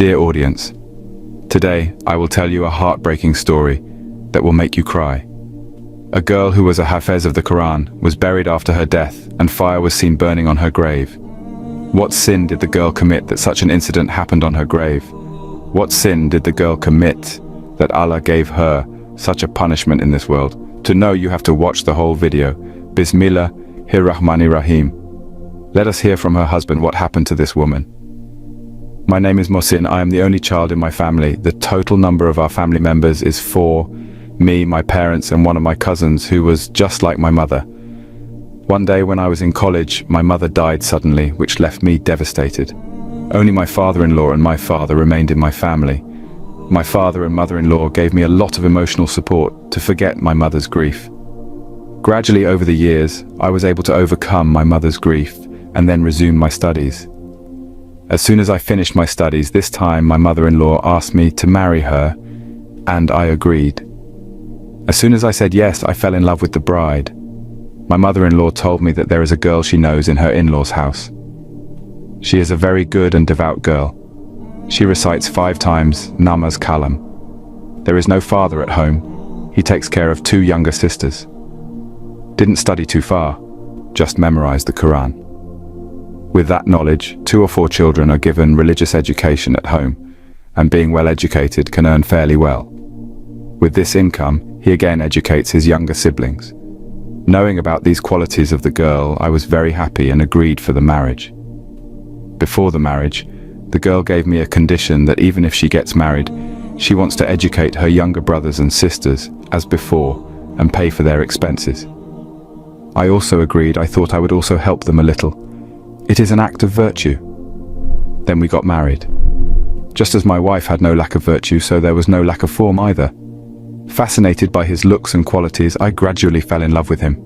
Dear audience, today I will tell you a heartbreaking story that will make you cry. A girl who was a Hafez of the Quran was buried after her death and fire was seen burning on her grave. What sin did the girl commit that such an incident happened on her grave? What sin did the girl commit that Allah gave her such a punishment in this world? To know, you have to watch the whole video. Bismillahirrahmanirrahim. Let us hear from her husband what happened to this woman. My name is Mohsin. I am the only child in my family. The total number of our family members is 4. Me, my parents, and one of my cousins who was just like my mother. One day when I was in college, my mother died suddenly, which left me devastated. Only my father-in-law and my father remained in my family. My father and mother-in-law gave me a lot of emotional support to forget my mother's grief. Gradually over the years, I was able to overcome my mother's grief and then resume my studies. As soon as I finished my studies, this time my mother-in-law asked me to marry her, and I agreed. As soon as I said yes, I fell in love with the bride. My mother-in-law told me that there is a girl she knows in her in-laws' house. She is a very good and devout girl. She recites 5 times Namaz Kalam. There is no father at home. He takes care of 2 younger sisters. Didn't study too far, just memorized the Quran. With that knowledge, 2 or 4 children are given religious education at home, and being well educated can earn fairly well. With this income, he again educates his younger siblings. Knowing about these qualities of the girl, I was very happy and agreed for the marriage. Before the marriage, the girl gave me a condition that even if she gets married, she wants to educate her younger brothers and sisters as before and pay for their expenses. I also agreed. I thought I would also help them a little. It is an act of virtue. Then we got married. Just as my wife had no lack of virtue, so there was no lack of form either. Fascinated by his looks and qualities, I gradually fell in love with him.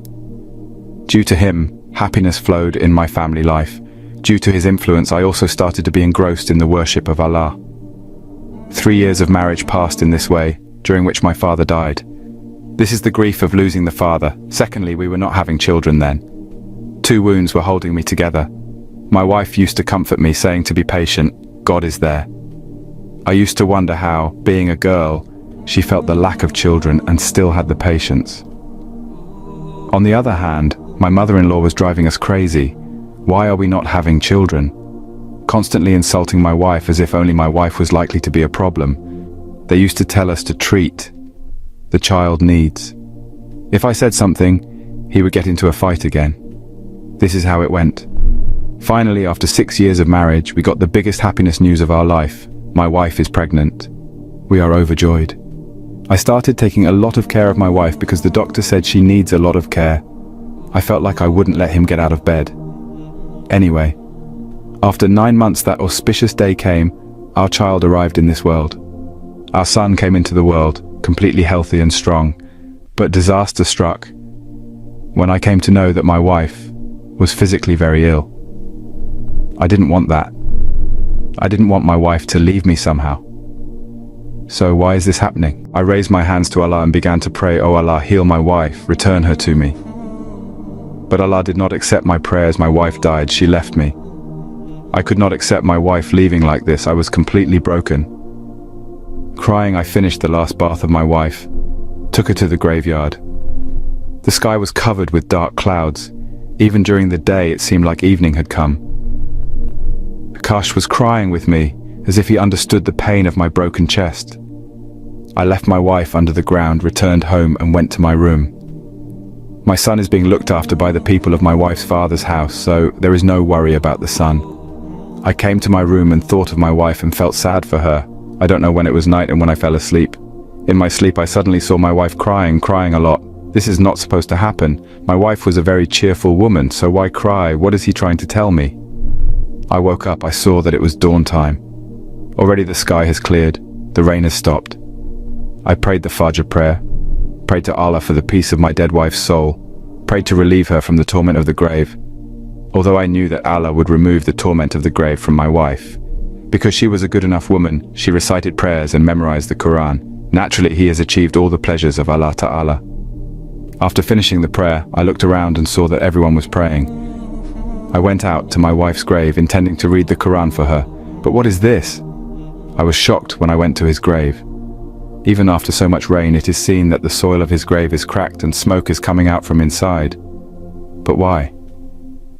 Due to him, happiness flowed in my family life. Due to his influence, I also started to be engrossed in the worship of Allah. 3 years of marriage passed in this way, during which my father died. This is the grief of losing the father. Secondly, we were not having children then. 2 wounds were holding me together. My wife used to comfort me, saying to be patient, God is there. I used to wonder how, being a girl, she felt the lack of children and still had the patience. On the other hand, my mother-in-law was driving us crazy. Why are we not having children? Constantly insulting my wife as if only my wife was likely to be a problem. They used to tell us to treat the child needs. If I said something, he would get into a fight again. This is how it went. Finally, after 6 years of marriage, we got the biggest happiness news of our life. My wife is pregnant. We are overjoyed. I started taking a lot of care of my wife because the doctor said she needs a lot of care. I felt like I wouldn't let him get out of bed. Anyway, after 9 months, that auspicious day came. Our child arrived in this world. Our son came into the world, completely healthy and strong, but disaster struck when I came to know that my wife was physically very ill. I didn't want that. I didn't want my wife to leave me somehow. So why is this happening? I raised my hands to Allah and began to pray, "Oh Allah, heal my wife, return her to me." But Allah did not accept my prayers. My wife died. She left me. I could not accept my wife leaving like this. I was completely broken. Crying, I finished the last bath of my wife, took her to the graveyard. The sky was covered with dark clouds. Even during the day, it seemed like evening had come. Akash was crying with me, as if he understood the pain of my broken chest. I left my wife under the ground, returned home, and went to my room. My son is being looked after by the people of my wife's father's house, so there is no worry about the son. I came to my room and thought of my wife and felt sad for her. I don't know when it was night and when I fell asleep. In my sleep, I suddenly saw my wife crying a lot. This is not supposed to happen. My wife was a very cheerful woman, so why cry? What is he trying to tell me? I woke up. I saw that it was dawn time. Already the sky has cleared. The rain has stopped. I prayed the Fajr prayer, prayed to Allah for the peace of my dead wife's soul, prayed to relieve her from the torment of the grave. Although I knew that Allah would remove the torment of the grave from my wife. Because she was a good enough woman, she recited prayers and memorized the Quran. Naturally, he has achieved all the pleasures of Allah Ta'ala. After finishing the prayer, I looked around and saw that everyone was praying. I went out to my wife's grave intending to read the Quran for her. But what is this? I was shocked when I went to his grave. Even after so much rain, it is seen that the soil of his grave is cracked and smoke is coming out from inside. But why?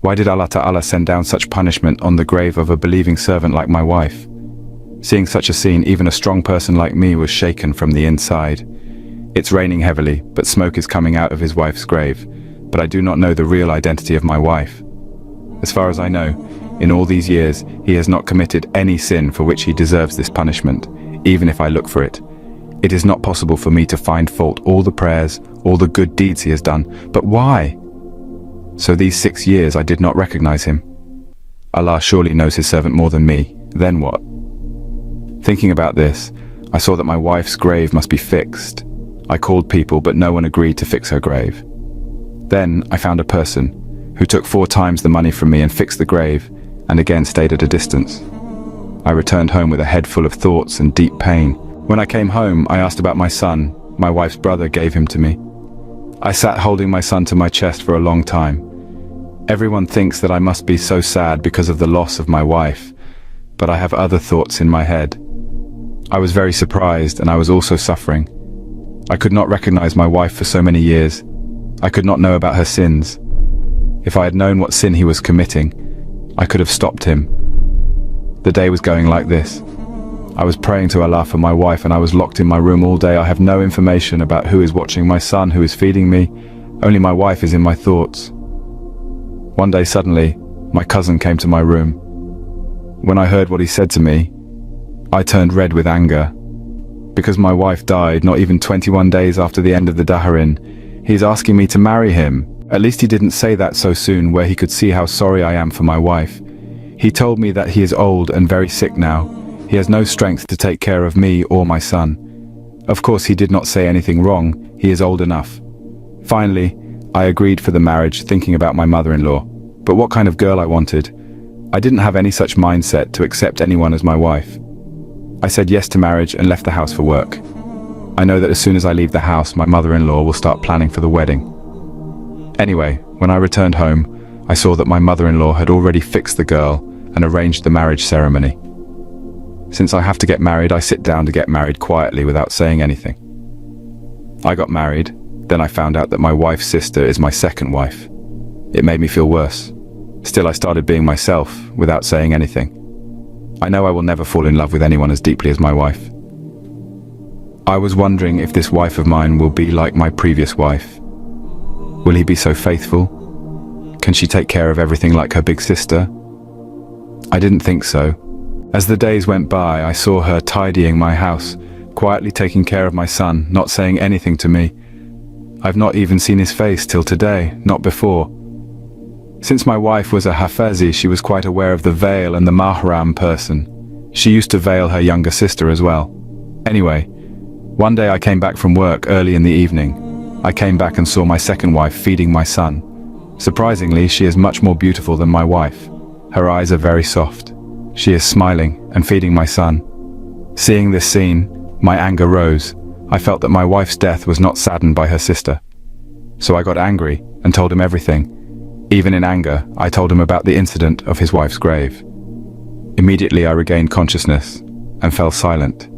Why did Allah Ta'ala send down such punishment on the grave of a believing servant like my wife? Seeing such a scene, even a strong person like me was shaken from the inside. It's raining heavily, but smoke is coming out of his wife's grave, but I do not know the real identity of my wife. As far as I know, in all these years, he has not committed any sin for which he deserves this punishment, even if I look for it. It is not possible for me to find fault all the prayers, all the good deeds he has done, but why? So these 6 years I did not recognize him. Allah surely knows his servant more than me. Then what? Thinking about this, I saw that my wife's grave must be fixed. I called people, but no one agreed to fix her grave. Then I found a person who took 4 times the money from me and fixed the grave, and again stayed at a distance. I returned home with a head full of thoughts and deep pain. When I came home, I asked about my son. My wife's brother gave him to me. I sat holding my son to my chest for a long time. Everyone thinks that I must be so sad because of the loss of my wife, but I have other thoughts in my head. I was very surprised, and I was also suffering. I could not recognize my wife for so many years. I could not know about her sins. If I had known what sin he was committing, I could have stopped him. The day was going like this. I was praying to Allah for my wife, and I was locked in my room all day. I have no information about who is watching my son, who is feeding me. Only my wife is in my thoughts. One day suddenly, my cousin came to my room. When I heard what he said to me, I turned red with anger. Because my wife died not even 21 days after the end of the Daharin, he's asking me to marry him. At least he didn't say that so soon, where he could see how sorry I am for my wife. He told me that he is old and very sick now. He has no strength to take care of me or my son. Of course, he did not say anything wrong. He is old enough. Finally, I agreed for the marriage, thinking about my mother-in-law. But what kind of girl I wanted? I didn't have any such mindset to accept anyone as my wife. I said yes to marriage and left the house for work. I know that as soon as I leave the house, my mother-in-law will start planning for the wedding. Anyway, when I returned home, I saw that my mother-in-law had already fixed the girl and arranged the marriage ceremony. Since I have to get married, I sit down to get married quietly without saying anything. I got married, then I found out that my wife's sister is my second wife. It made me feel worse. Still, I started being myself without saying anything. I know I will never fall in love with anyone as deeply as my wife. I was wondering if this wife of mine will be like my previous wife. Will he be so faithful? Can she take care of everything like her big sister? I didn't think so. As the days went by, I saw her tidying my house, quietly taking care of my son, not saying anything to me. I've not even seen his face till today, not before. Since my wife was a Hafeza, she was quite aware of the veil and the mahram person. She used to veil her younger sister as well. Anyway, one day I came back from work early in the evening. I came back and saw my second wife feeding my son. Surprisingly, she is much more beautiful than my wife. Her eyes are very soft. She is smiling and feeding my son. Seeing this scene, my anger rose. I felt that my wife's death was not saddened by her sister. So I got angry and told him everything. Even in anger, I told him about the incident of his wife's grave. Immediately I regained consciousness and fell silent.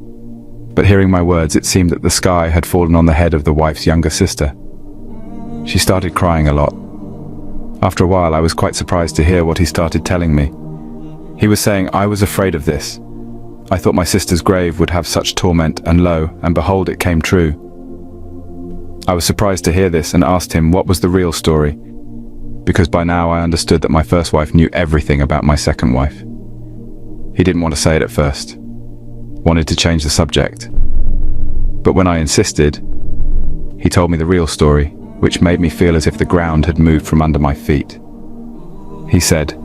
But hearing my words, it seemed that the sky had fallen on the head of the wife's younger sister. She started crying a lot. After a while, I was quite surprised to hear what he started telling me. He was saying I was afraid of this. I thought my sister's grave would have such torment, and lo, and behold, it came true. I was surprised to hear this and asked him what was the real story, because by now I understood that my first wife knew everything about my second wife. He didn't want to say it at first, wanted to change the subject. But when I insisted, he told me the real story, which made me feel as if the ground had moved from under my feet. He said,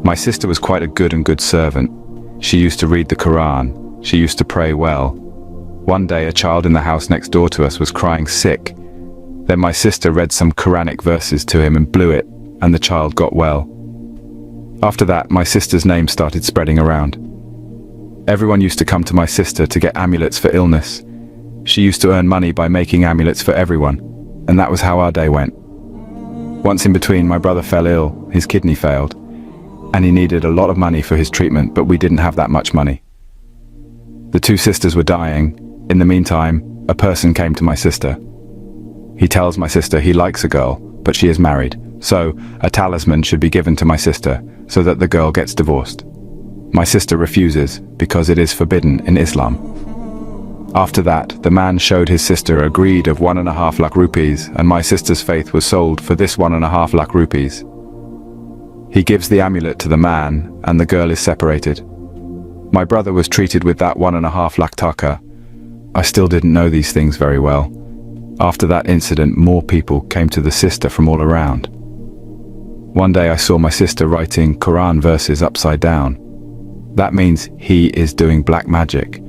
"My sister was quite a good servant. She used to read the Quran. She used to pray well. One day a child in the house next door to us was crying sick. Then my sister read some Quranic verses to him and blew it, and the child got well. After that, my sister's name started spreading around. Everyone used to come to my sister to get amulets for illness. She used to earn money by making amulets for everyone, and that was how our day went. Once in between, my brother fell ill, his kidney failed, and he needed a lot of money for his treatment, but we didn't have that much money. The two sisters were dying. In the meantime, a person came to my sister. He tells my sister he likes a girl, but she is married, so a talisman should be given to my sister so that the girl gets divorced. My sister refuses because it is forbidden in Islam. After that, the man showed his sister a greed of 1.5 lakh rupees, and my sister's faith was sold for this 1.5 lakh rupees. He gives the amulet to the man, and the girl is separated. My brother was treated with that 1.5 lakh taka. I still didn't know these things very well. After that incident, more people came to the sister from all around. One day I saw my sister writing Quran verses upside down. That means he is doing black magic.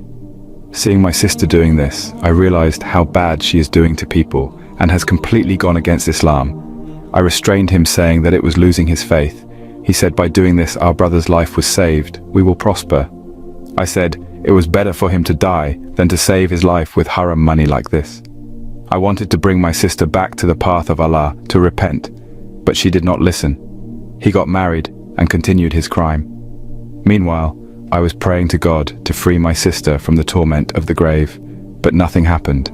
Seeing my sister doing this, I realized how bad she is doing to people and has completely gone against Islam. I restrained him, saying that it was losing his faith. He said by doing this our brother's life was saved, we will prosper. I said it was better for him to die than to save his life with haram money like this. I wanted to bring my sister back to the path of Allah to repent, but she did not listen. He got married and continued his crime. Meanwhile, I was praying to God to free my sister from the torment of the grave, but nothing happened.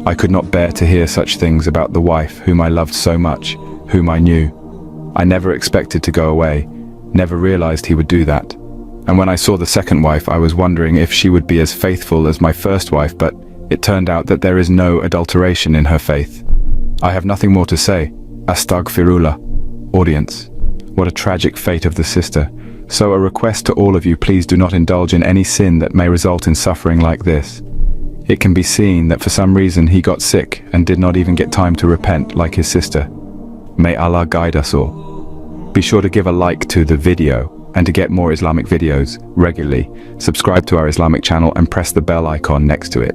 I could not bear to hear such things about the wife whom I loved so much, whom I knew. I never expected to go away, never realized he would do that. And when I saw the second wife, I was wondering if she would be as faithful as my first wife, but it turned out that there is no adulteration in her faith. I have nothing more to say. Astaghfirullah. Audience, what a tragic fate of the sister. So a request to all of you, please do not indulge in any sin that may result in suffering like this. It can be seen that for some reason he got sick and did not even get time to repent like his sister. May Allah guide us all. Be sure to give a like to the video, and to get more Islamic videos regularly, subscribe to our Islamic channel and press the bell icon next to it.